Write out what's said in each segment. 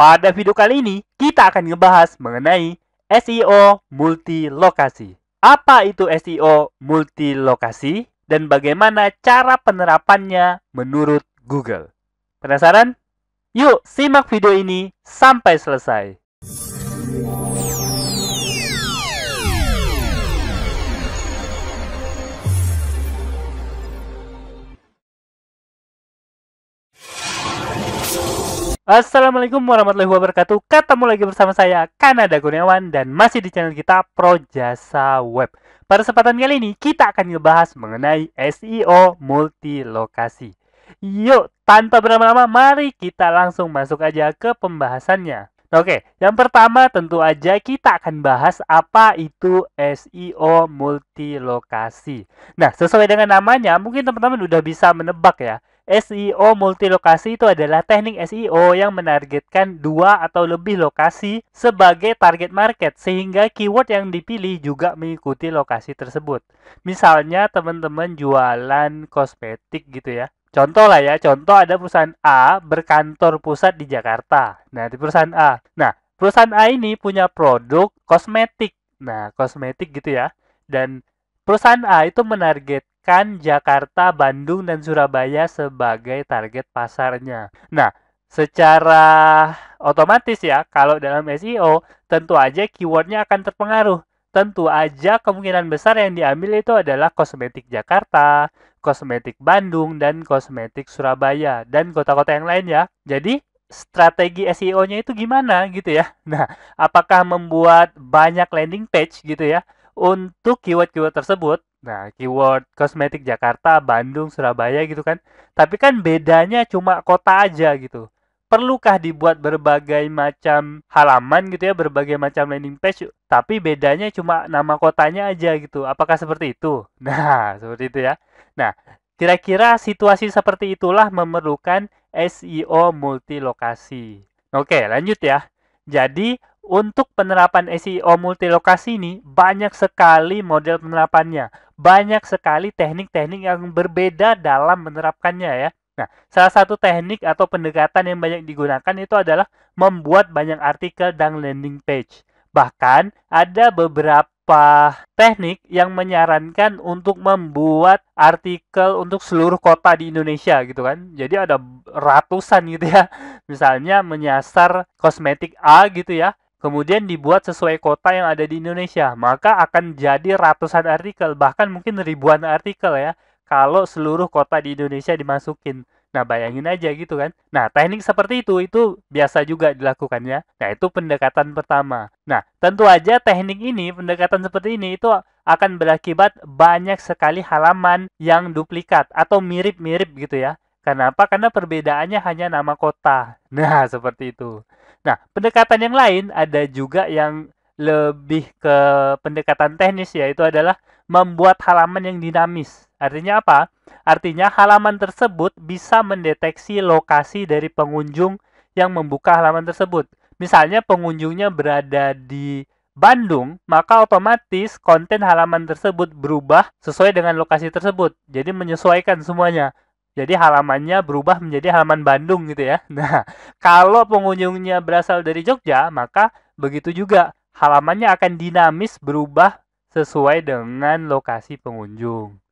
Pada video kali ini, kita akan ngebahas mengenai SEO multilokasi. Apa itu SEO multilokasi dan bagaimana cara penerapannya menurut Google? Penasaran? Yuk, simak video ini sampai selesai. Assalamualaikum warahmatullahi wabarakatuh. Ketemu lagi bersama saya, Kanada Kurniawan, dan masih di channel kita Projasa Web. Pada kesempatan kali ini, kita akan ngebahas mengenai SEO multilokasi. Yuk, tanpa berlama-lama, mari kita langsung masuk aja ke pembahasannya. Oke, yang pertama tentu aja kita akan bahas apa itu SEO multilokasi. Nah, sesuai dengan namanya, mungkin teman-teman udah bisa menebak ya. SEO multilokasi itu adalah teknik SEO yang menargetkan 2 atau lebih lokasi sebagai target market, sehingga keyword yang dipilih juga mengikuti lokasi tersebut. Misalnya teman-teman jualan kosmetik gitu ya. Contoh lah ya, contoh ada perusahaan A berkantor pusat di Jakarta. Nah, di perusahaan A. Nah, perusahaan A ini punya produk kosmetik. Nah, kosmetik gitu ya. Dan perusahaan A itu menargetkan Jakarta, Bandung, dan Surabaya sebagai target pasarnya. Nah, secara otomatis ya, kalau dalam SEO, tentu aja keywordnya akan terpengaruh. Tentu aja kemungkinan besar yang diambil itu adalah kosmetik Jakarta, kosmetik Bandung, dan kosmetik Surabaya, dan kota-kota yang lain ya. Jadi, strategi SEO-nya itu gimana gitu ya. Nah, apakah membuat banyak landing page gitu ya untuk keyword-keyword tersebut? Nah, keyword kosmetik Jakarta, Bandung, Surabaya gitu kan. Tapi kan bedanya cuma kota aja gitu. Perlukah dibuat berbagai macam halaman gitu ya, berbagai macam landing page, tapi bedanya cuma nama kotanya aja gitu. Apakah seperti itu? Nah, seperti itu ya. Nah, kira-kira situasi seperti itulah memerlukan SEO multilokasi. Oke, lanjut ya. Jadi, untuk penerapan SEO multilokasi ini, banyak sekali model penerapannya. Banyak sekali teknik-teknik yang berbeda dalam menerapkannya ya. Nah, salah satu teknik atau pendekatan yang banyak digunakan itu adalah membuat banyak artikel dan landing page. Bahkan ada beberapa teknik yang menyarankan untuk membuat artikel untuk seluruh kota di Indonesia gitu kan. Jadi ada ratusan gitu ya. Misalnya menyasar kosmetik A gitu ya. Kemudian dibuat sesuai kota yang ada di Indonesia. Maka akan jadi ratusan artikel, bahkan mungkin ribuan artikel ya, kalau seluruh kota di Indonesia dimasukin. Nah, bayangin aja gitu kan. Nah, teknik seperti itu biasa juga dilakukannya. Nah, itu pendekatan pertama. Nah, tentu aja teknik ini, pendekatan seperti ini itu akan berakibat banyak sekali halaman yang duplikat atau mirip-mirip gitu ya. Kenapa? Karena perbedaannya hanya nama kota. Nah, seperti itu. Nah, pendekatan yang lain ada juga yang lebih ke pendekatan teknis, yaitu adalah membuat halaman yang dinamis. Artinya apa? Artinya halaman tersebut bisa mendeteksi lokasi dari pengunjung yang membuka halaman tersebut. Misalnya pengunjungnya berada di Bandung, maka otomatis konten halaman tersebut berubah sesuai dengan lokasi tersebut. Jadi menyesuaikan semuanya. Jadi halamannya berubah menjadi halaman Bandung gitu ya. Nah, kalau pengunjungnya berasal dari Jogja, maka begitu juga halamannya akan dinamis berubah sesuai dengan lokasi pengunjung.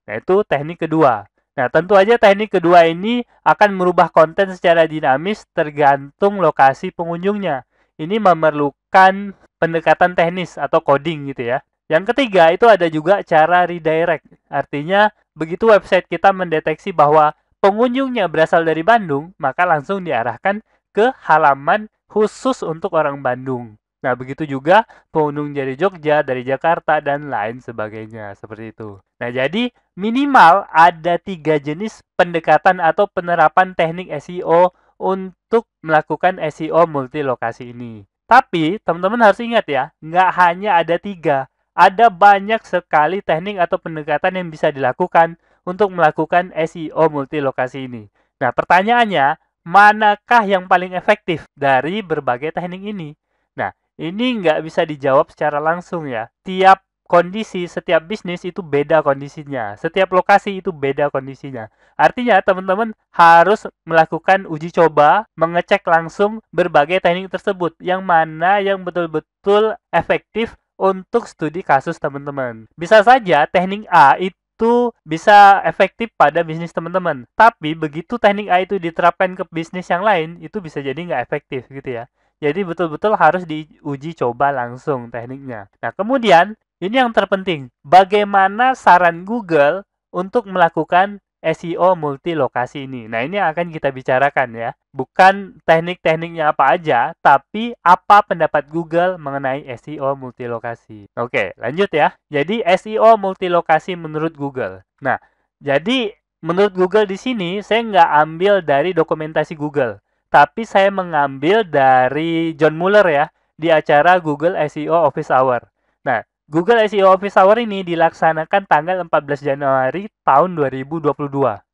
Nah, itu teknik kedua. Nah, tentu aja teknik kedua ini akan merubah konten secara dinamis tergantung lokasi pengunjungnya. Ini memerlukan pendekatan teknis atau coding gitu ya. Yang ketiga itu ada juga cara redirect. Artinya, begitu website kita mendeteksi bahwa pengunjungnya berasal dari Bandung, maka langsung diarahkan ke halaman khusus untuk orang Bandung. Nah, begitu juga pengunjung dari Jogja, dari Jakarta, dan lain sebagainya. Seperti itu. Nah, jadi minimal ada 3 jenis pendekatan atau penerapan teknik SEO untuk melakukan SEO multilokasi ini. Tapi, teman-teman harus ingat ya, nggak hanya ada 3. Ada banyak sekali teknik atau pendekatan yang bisa dilakukan untuk melakukan SEO multilokasi ini. Nah, pertanyaannya, manakah yang paling efektif dari berbagai teknik ini? Nah, ini nggak bisa dijawab secara langsung ya. Tiap kondisi, setiap bisnis itu beda kondisinya. Setiap lokasi itu beda kondisinya. Artinya, teman-teman harus melakukan uji coba, mengecek langsung berbagai teknik tersebut. Yang mana yang betul-betul efektif untuk studi kasus teman-teman. Bisa saja teknik A itu bisa efektif pada bisnis teman-teman. Tapi begitu teknik A itu diterapkan ke bisnis yang lain, itu bisa jadi nggak efektif gitu ya. Jadi betul-betul harus diuji coba langsung tekniknya. Nah, kemudian ini yang terpenting. Bagaimana saran Google untuk melakukan SEO multilokasi ini? Nah, ini akan kita bicarakan ya. Bukan teknik-tekniknya apa aja, tapi apa pendapat Google mengenai SEO multilokasi. Oke, lanjut ya. Jadi SEO multilokasi menurut Google. Nah, jadi menurut Google di sini saya nggak ambil dari dokumentasi Google, tapi saya mengambil dari John Mueller ya, di acara Google SEO Office Hour. Nah, Google SEO Office Hour ini dilaksanakan tanggal 14 Januari tahun 2022.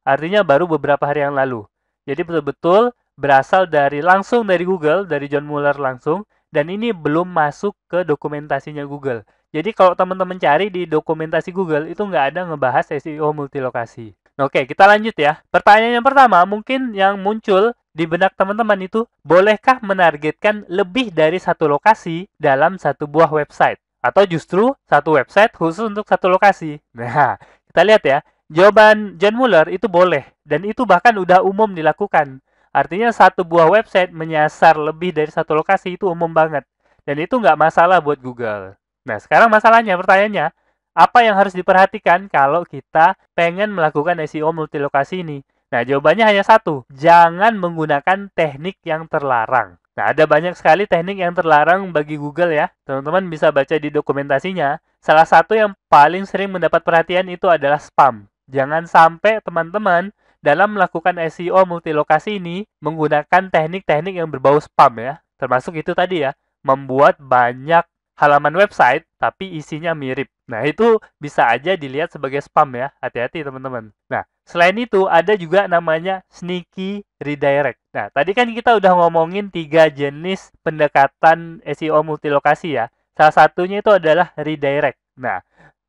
Artinya baru beberapa hari yang lalu. Jadi betul-betul berasal langsung dari Google, dari John Mueller langsung, dan ini belum masuk ke dokumentasinya Google. Jadi kalau teman-teman cari di dokumentasi Google, itu nggak ada ngebahas SEO multilokasi. Oke, kita lanjut ya. Pertanyaan yang pertama, mungkin yang muncul di benak teman-teman itu, bolehkah menargetkan lebih dari satu lokasi dalam satu buah website? Atau justru satu website khusus untuk satu lokasi? Nah, kita lihat ya. Jawaban John Mueller itu boleh, dan itu bahkan udah umum dilakukan. Artinya satu buah website menyasar lebih dari satu lokasi itu umum banget. Dan itu nggak masalah buat Google. Nah, sekarang masalahnya, pertanyaannya, apa yang harus diperhatikan kalau kita pengen melakukan SEO multilokasi ini? Nah, jawabannya hanya satu. Jangan menggunakan teknik yang terlarang. Nah, ada banyak sekali teknik yang terlarang bagi Google ya. Teman-teman bisa baca di dokumentasinya. Salah satu yang paling sering mendapat perhatian itu adalah spam. Jangan sampai teman-teman dalam melakukan SEO multilokasi ini menggunakan teknik-teknik yang berbau spam ya. Termasuk itu tadi ya, membuat banyak halaman website tapi isinya mirip. Nah, itu bisa aja dilihat sebagai spam ya. Hati-hati teman-teman. Nah, selain itu ada juga namanya sneaky redirect. Nah, tadi kan kita udah ngomongin 3 jenis pendekatan SEO multilokasi ya. Salah satunya itu adalah redirect. Nah,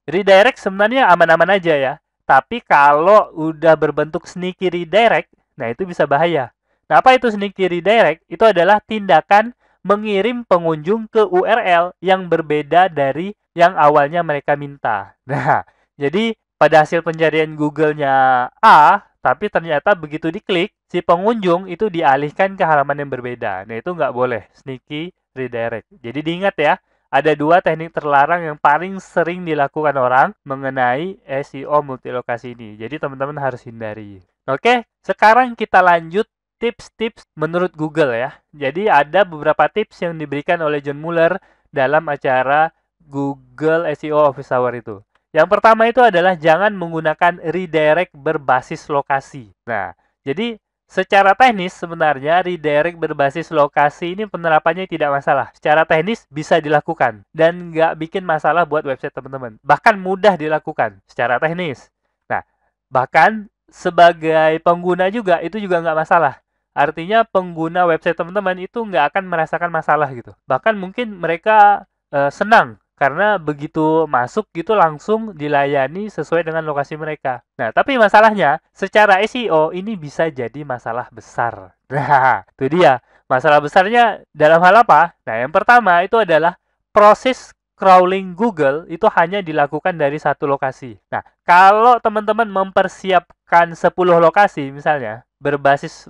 redirect sebenarnya aman-aman aja ya. Tapi kalau udah berbentuk sneaky redirect, nah itu bisa bahaya. Nah, apa itu sneaky redirect? Itu adalah tindakan mengirim pengunjung ke URL yang berbeda dari yang awalnya mereka minta. Nah, jadi pada hasil pencarian Google-nya A, tapi ternyata begitu diklik, si pengunjung itu dialihkan ke halaman yang berbeda. Nah, itu nggak boleh, sneaky redirect. Jadi diingat ya, ada 2 teknik terlarang yang paling sering dilakukan orang mengenai SEO multilokasi ini. Jadi teman-teman harus hindari. Oke, sekarang kita lanjut tips-tips menurut Google ya. Jadi ada beberapa tips yang diberikan oleh John Mueller dalam acara Google SEO Office Hour itu. Yang pertama itu adalah jangan menggunakan redirect berbasis lokasi. Nah, jadi secara teknis sebenarnya redirect berbasis lokasi ini penerapannya tidak masalah. Secara teknis bisa dilakukan dan nggak bikin masalah buat website teman-teman. Bahkan mudah dilakukan secara teknis. Nah, bahkan sebagai pengguna juga itu juga nggak masalah. Artinya pengguna website teman-teman itu nggak akan merasakan masalah gitu. Bahkan mungkin mereka senang karena begitu masuk gitu langsung dilayani sesuai dengan lokasi mereka. Nah, tapi masalahnya secara SEO ini bisa jadi masalah besar. Nah, itu dia. Masalah besarnya dalam hal apa? Nah, yang pertama itu adalah proses crawling Google itu hanya dilakukan dari satu lokasi. Nah, kalau teman-teman mempersiapkan 10 lokasi misalnya berbasis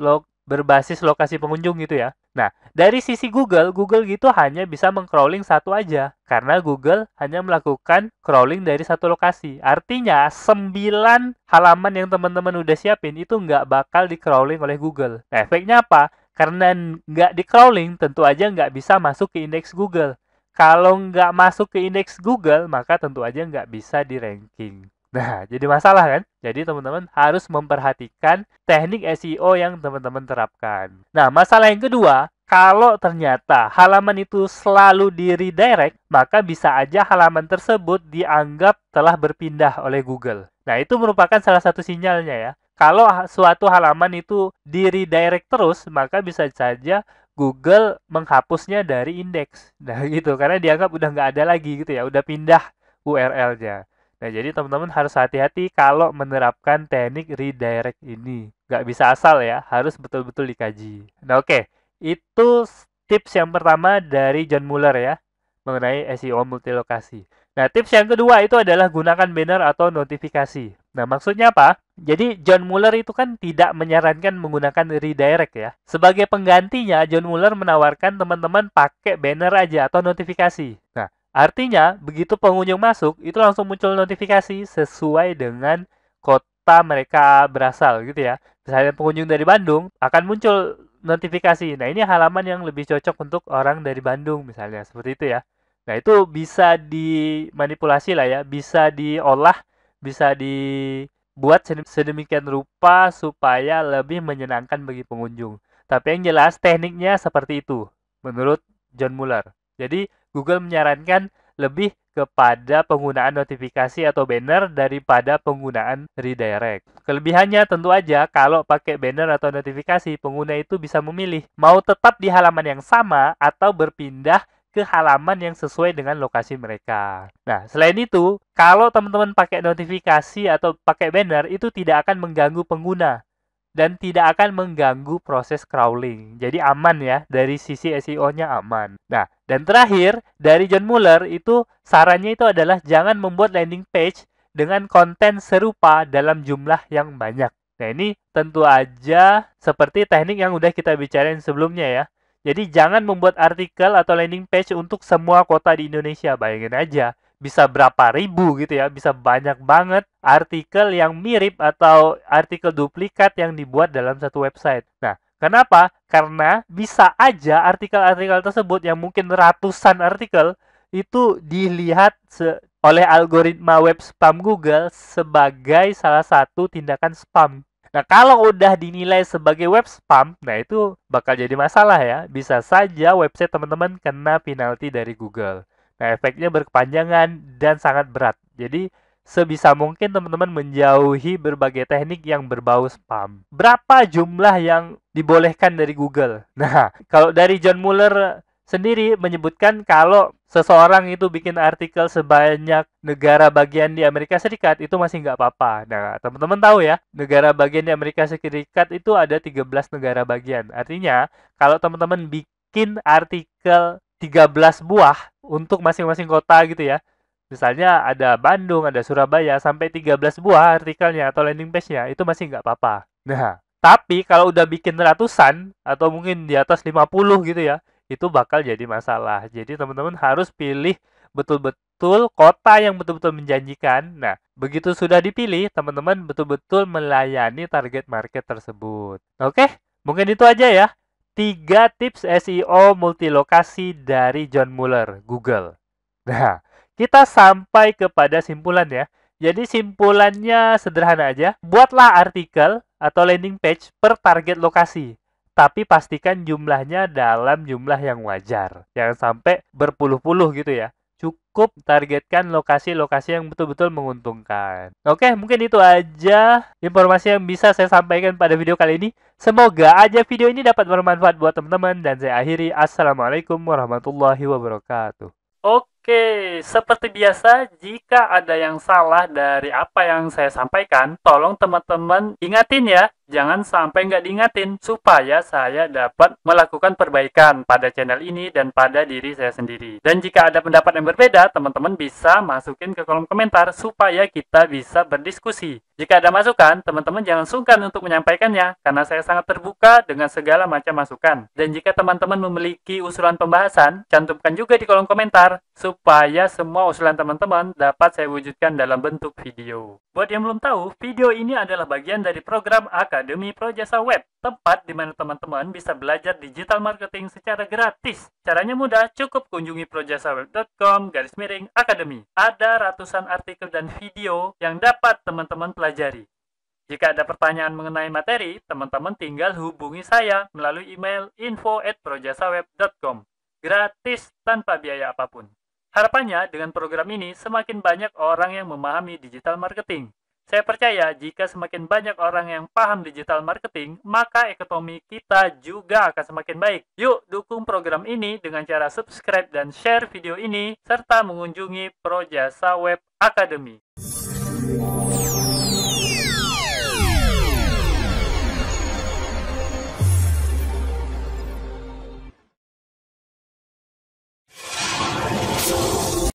lokasi pengunjung gitu ya. Nah, dari sisi Google gitu hanya bisa mengcrawling satu aja. Karena Google hanya melakukan crawling dari satu lokasi. Artinya, 9 halaman yang teman-teman udah siapin itu nggak bakal di-crawling oleh Google. Nah, efeknya apa? Karena nggak di-crawling, tentu aja nggak bisa masuk ke indeks Google. Kalau nggak masuk ke indeks Google, maka tentu aja nggak bisa di-ranking. Nah, jadi masalah kan? Jadi teman-teman harus memperhatikan teknik SEO yang teman-teman terapkan. Nah, masalah yang kedua, kalau ternyata halaman itu selalu di-redirect, maka bisa aja halaman tersebut dianggap telah berpindah oleh Google. Nah, itu merupakan salah satu sinyalnya ya. Kalau suatu halaman itu di-redirect terus, maka bisa saja Google menghapusnya dari indeks. Nah, gitu. Karena dianggap udah nggak ada lagi gitu ya. Udah pindah URL-nya. Nah, jadi teman-teman harus hati-hati kalau menerapkan teknik redirect ini. Nggak bisa asal ya, harus betul-betul dikaji. Nah, oke. Itu tips yang pertama dari John Mueller ya, mengenai SEO multilokasi. Nah, tips yang kedua itu adalah gunakan banner atau notifikasi. Nah, maksudnya apa? Jadi, John Mueller itu kan tidak menyarankan menggunakan redirect ya. Sebagai penggantinya, John Mueller menawarkan teman-teman pakai banner aja atau notifikasi. Nah, artinya, begitu pengunjung masuk, itu langsung muncul notifikasi sesuai dengan kota mereka berasal gitu ya. Misalnya pengunjung dari Bandung, akan muncul notifikasi. Nah, ini halaman yang lebih cocok untuk orang dari Bandung misalnya, seperti itu ya. Nah, itu bisa dimanipulasi lah ya, bisa diolah, bisa dibuat sedemikian rupa supaya lebih menyenangkan bagi pengunjung. Tapi yang jelas tekniknya seperti itu, menurut John Mueller. Jadi, Google menyarankan lebih kepada penggunaan notifikasi atau banner daripada penggunaan redirect. Kelebihannya tentu aja kalau pakai banner atau notifikasi, pengguna itu bisa memilih mau tetap di halaman yang sama atau berpindah ke halaman yang sesuai dengan lokasi mereka. Nah, selain itu, kalau teman-teman pakai notifikasi atau pakai banner, itu tidak akan mengganggu pengguna dan tidak akan mengganggu proses crawling. Jadi aman ya, dari sisi SEO-nya aman. Nah, dan terakhir, dari John Mueller itu sarannya itu adalah jangan membuat landing page dengan konten serupa dalam jumlah yang banyak. Nah, ini tentu aja seperti teknik yang udah kita bicarain sebelumnya ya. Jadi jangan membuat artikel atau landing page untuk semua kota di Indonesia. Bayangin aja, bisa berapa ribu gitu ya, bisa banyak banget artikel yang mirip atau artikel duplikat yang dibuat dalam satu website. Nah, kenapa? Karena bisa aja artikel-artikel tersebut yang mungkin ratusan artikel itu dilihat oleh algoritma web spam Google sebagai salah satu tindakan spam. Nah, kalau udah dinilai sebagai web spam, nah itu bakal jadi masalah ya. Bisa saja website teman-teman kena penalti dari Google. Nah, efeknya berkepanjangan dan sangat berat. Jadi, sebisa mungkin teman-teman menjauhi berbagai teknik yang berbau spam. Berapa jumlah yang dibolehkan dari Google? Nah, kalau dari John Mueller sendiri menyebutkan kalau seseorang itu bikin artikel sebanyak negara bagian di Amerika Serikat itu masih nggak apa-apa. Nah, teman-teman tahu ya, negara bagian di Amerika Serikat itu ada 13 negara bagian. Artinya, kalau teman-teman bikin artikel 13 buah untuk masing-masing kota gitu ya. Misalnya ada Bandung, ada Surabaya, sampai 13 buah artikelnya atau landing page-nya, itu masih nggak apa-apa. Nah, tapi kalau udah bikin ratusan, atau mungkin di atas 50 gitu ya, itu bakal jadi masalah. Jadi teman-teman harus pilih betul-betul kota yang betul-betul menjanjikan. Nah, begitu sudah dipilih, teman-teman betul-betul melayani target market tersebut. Oke, mungkin itu aja ya. 3 tips SEO multilokasi dari John Mueller, Google. Nah, kita sampai kepada simpulan ya. Jadi simpulannya sederhana aja. Buatlah artikel atau landing page per target lokasi. Tapi pastikan jumlahnya dalam jumlah yang wajar. Jangan sampai berpuluh-puluh gitu ya. Cukup targetkan lokasi-lokasi yang betul-betul menguntungkan. Oke, mungkin itu aja informasi yang bisa saya sampaikan pada video kali ini. Semoga aja video ini dapat bermanfaat buat teman-teman. Dan saya akhiri. Assalamualaikum warahmatullahi wabarakatuh. Oke, seperti biasa, jika ada yang salah dari apa yang saya sampaikan, tolong teman-teman ingatin ya. Jangan sampai nggak diingatin, supaya saya dapat melakukan perbaikan pada channel ini dan pada diri saya sendiri. Dan jika ada pendapat yang berbeda, teman-teman bisa masukin ke kolom komentar, supaya kita bisa berdiskusi. Jika ada masukan, teman-teman jangan sungkan untuk menyampaikannya, karena saya sangat terbuka dengan segala macam masukan. Dan jika teman-teman memiliki usulan pembahasan, cantumkan juga di kolom komentar, supaya semua usulan teman-teman dapat saya wujudkan dalam bentuk video. Buat yang belum tahu, video ini adalah bagian dari program Akademi Projasa Web, tempat di mana teman-teman bisa belajar digital marketing secara gratis. Caranya mudah, cukup kunjungi projasaweb.com/academy. Ada ratusan artikel dan video yang dapat teman-teman pelajari. Jika ada pertanyaan mengenai materi, teman-teman tinggal hubungi saya melalui email info@projasaweb.com. Gratis tanpa biaya apapun. Harapannya dengan program ini semakin banyak orang yang memahami digital marketing. Saya percaya jika semakin banyak orang yang paham digital marketing, maka ekonomi kita juga akan semakin baik. Yuk, dukung program ini dengan cara subscribe dan share video ini, serta mengunjungi Projasa Web Academy.